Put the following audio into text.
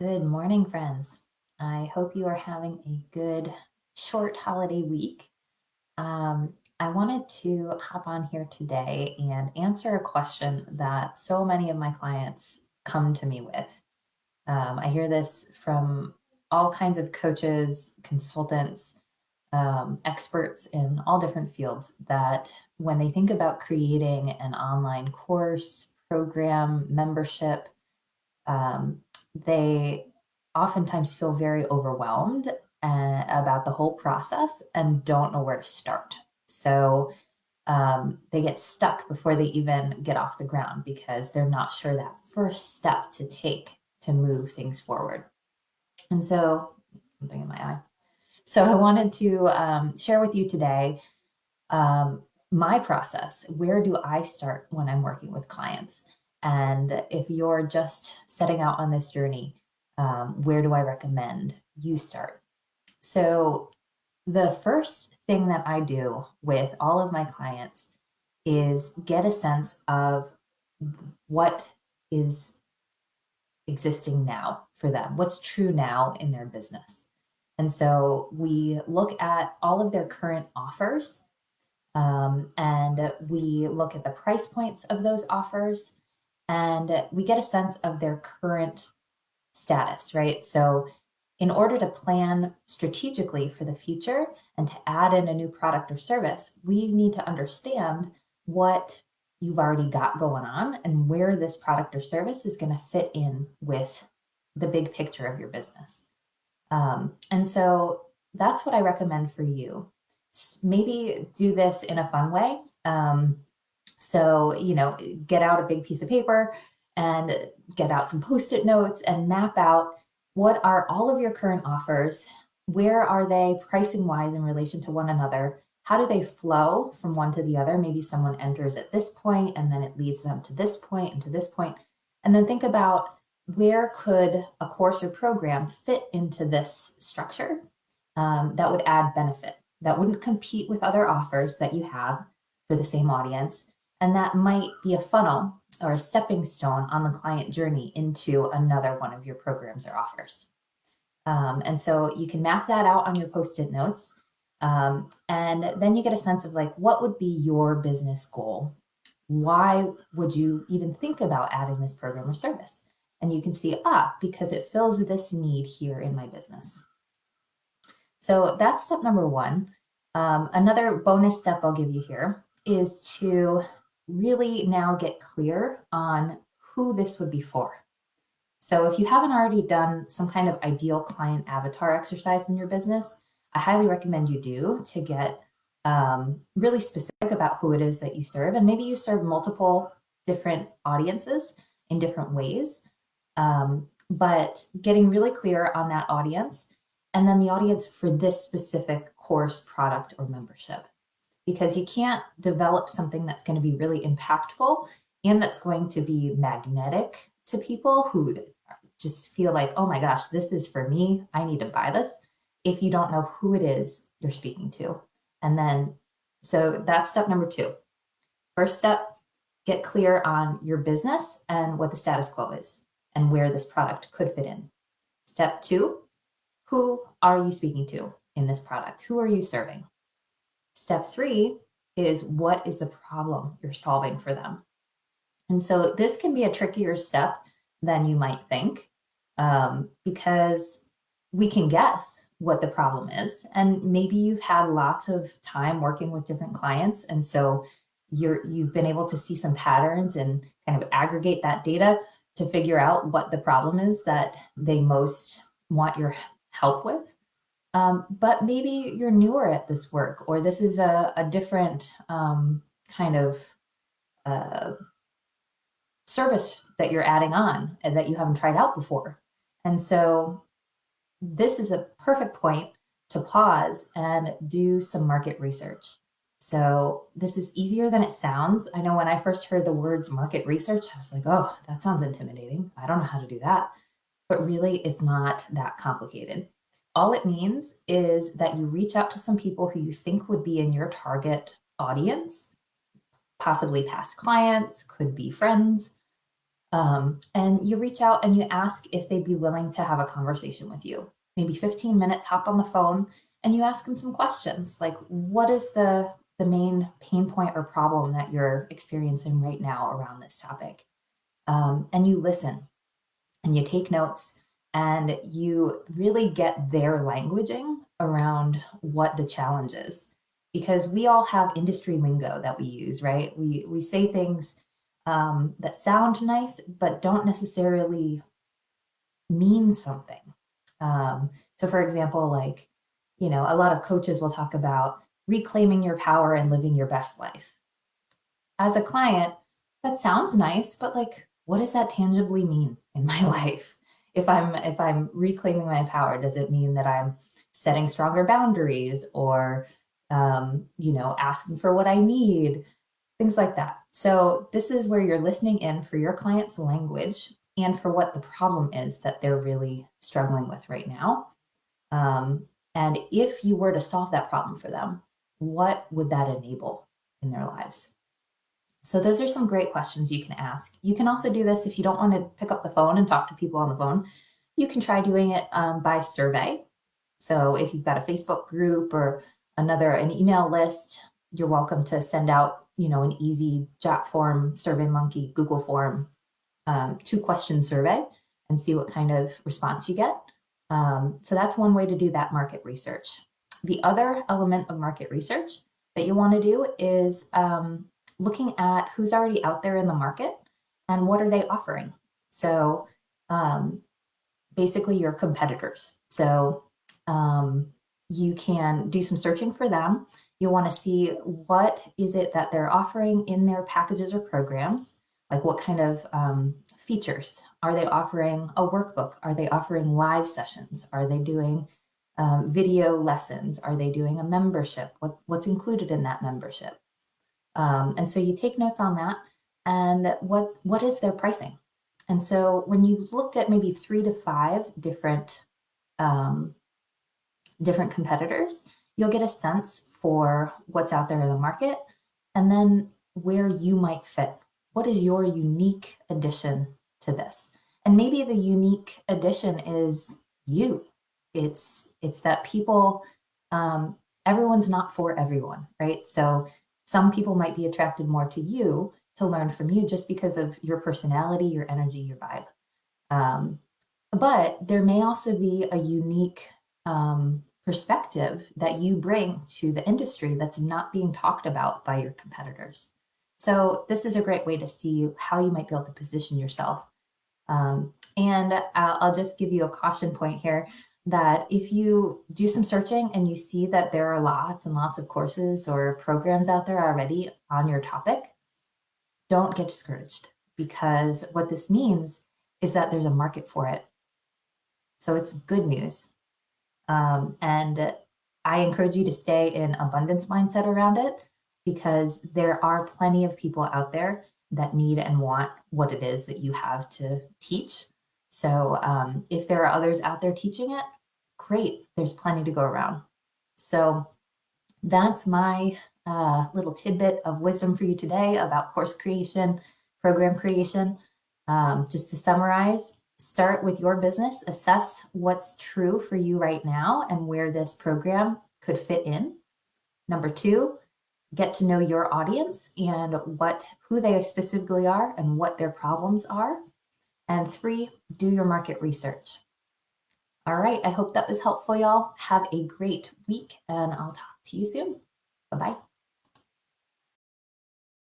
Good morning, friends. I hope you are having a good short holiday week. I wanted to hop on here today and answer a question that so many of my clients come to me with. I hear this from all kinds of coaches, consultants, experts in all different fields that when they think about creating an online course, program, membership, they oftentimes feel very overwhelmed about the whole process and don't know where to start. So they get stuck before they even get off the ground because they're not sure that first step to take to move things forward. And so, something in my eye. So, I wanted to share with you today my process. Where do I start when I'm working with clients? And if you're just setting out on this journey, where do I recommend you start? So, the first thing that I do with all of my clients is get a sense of what is existing now for them, what's true now in their business. And so we look at all of their current offers, and we look at the price points of those offers, and we get a sense of their current status, right? So, in order to plan strategically for the future and to add in a new product or service, we need to understand what you've already got going on and where this product or service is going to fit in with the big picture of your business. And so that's what I recommend for you. Maybe do this in a fun way. So, get out a big piece of paper and get out some post-it notes and map out what are all of your current offers, where are they pricing wise in relation to one another, how do they flow from one to the other. Maybe someone enters at this point and then it leads them to this point and to this point. And then think about where could a course or program fit into this structure that would add benefit, that wouldn't compete with other offers that you have for the same audience, and that might be a funnel or a stepping stone on the client journey into another one of your programs or offers. And so you can map that out on your post-it notes. And then you get a sense of like, what would be your business goal? Why would you even think about adding this program or service? And you can see, because it fills this need here in my business. So that's step number one. Another bonus step I'll give you here is to really now get clear on who this would be for. So if you haven't already done some kind of ideal client avatar exercise in your business, I highly recommend you do to get really specific about who it is that you serve. And maybe you serve multiple different audiences in different ways, but getting really clear on that audience and then the audience for this specific course, product, or membership. Because you can't develop something that's going to be really impactful and that's going to be magnetic to people who just feel like, oh my gosh, this is for me. I need to buy this, if you don't know who it is you're speaking to. And then, so that's step number two. First step, get clear on your business and what the status quo is and where this product could fit in. Step two, who are you speaking to in this product? Who are you serving? Step three is what is the problem you're solving for them? And so this can be a trickier step than you might think, because we can guess what the problem is. And maybe you've had lots of time working with different clients. And so you've been able to see some patterns and kind of aggregate that data to figure out what the problem is that they most want your help with. But maybe you're newer at this work, or this is a different kind of uh, service that you're adding on and that you haven't tried out before. And so this is a perfect point to pause and do some market research. So this is easier than it sounds. I know when I first heard the words market research, I was like, oh, that sounds intimidating. I don't know how to do that. But really, it's not that complicated. All it means is that you reach out to some people who you think would be in your target audience, possibly past clients, could be friends, And you reach out and you ask if they'd be willing to have a conversation with you. Maybe 15 minutes, hop on the phone, and you ask them some questions like, what is the main pain point or problem that you're experiencing right now around this topic? And you listen and you take notes and you really get their languaging around what the challenge is. Because we all have industry lingo that we use, right? We say things that sound nice, but don't necessarily mean something. So, for example, like, a lot of coaches will talk about reclaiming your power and living your best life. As a client, that sounds nice, but like, what does that tangibly mean in my life? If I'm reclaiming my power, does it mean that I'm setting stronger boundaries or asking for what I need, things like that. So this is where you're listening in for your client's language and for what the problem is that they're really struggling with right now. And if you were to solve that problem for them, what would that enable in their lives? So those are some great questions you can ask. You can also do this if you don't want to pick up the phone and talk to people on the phone. You can try doing it by survey. So if you've got a Facebook group or an email list, you're welcome to send out, an easy JotForm, SurveyMonkey, Google form, 2-question survey and see what kind of response you get. So that's one way to do that market research. The other element of market research that you want to do is looking at who's already out there in the market and what are they offering. So basically your competitors. So you can do some searching for them. You want to see what is it that they're offering in their packages or programs, like what kind of features. Are they offering a workbook? Are they offering live sessions? Are they doing video lessons? Are they doing a membership? What's included in that membership? And so you take notes on that and what is their pricing? And so when you've looked at maybe 3 to 5 different competitors, you'll get a sense for what's out there in the market and then where you might fit. What is your unique addition to this? And maybe the unique addition is you. It's that people, everyone's not for everyone, right? So some people might be attracted more to you to learn from you just because of your personality, your energy, your vibe. But there may also be a unique perspective that you bring to the industry that's not being talked about by your competitors. So this is a great way to see how you might be able to position yourself. And I'll just give you a caution point here that if you do some searching and you see that there are lots and lots of courses or programs out there already on your topic, don't get discouraged, because what this means is that there's a market for it. So it's good news. And I encourage you to stay in abundance mindset around it, because there are plenty of people out there that need and want what it is that you have to teach. So if there are others out there teaching it, great, there's plenty to go around. So that's my little tidbit of wisdom for you today about course creation, program creation. Just to summarize, start with your business, assess what's true for you right now and where this program could fit in. Number 2, get to know your audience and who they specifically are and what their problems are. And 3, do your market research. All right, I hope that was helpful, y'all. Have a great week, and I'll talk to you soon. Bye-bye.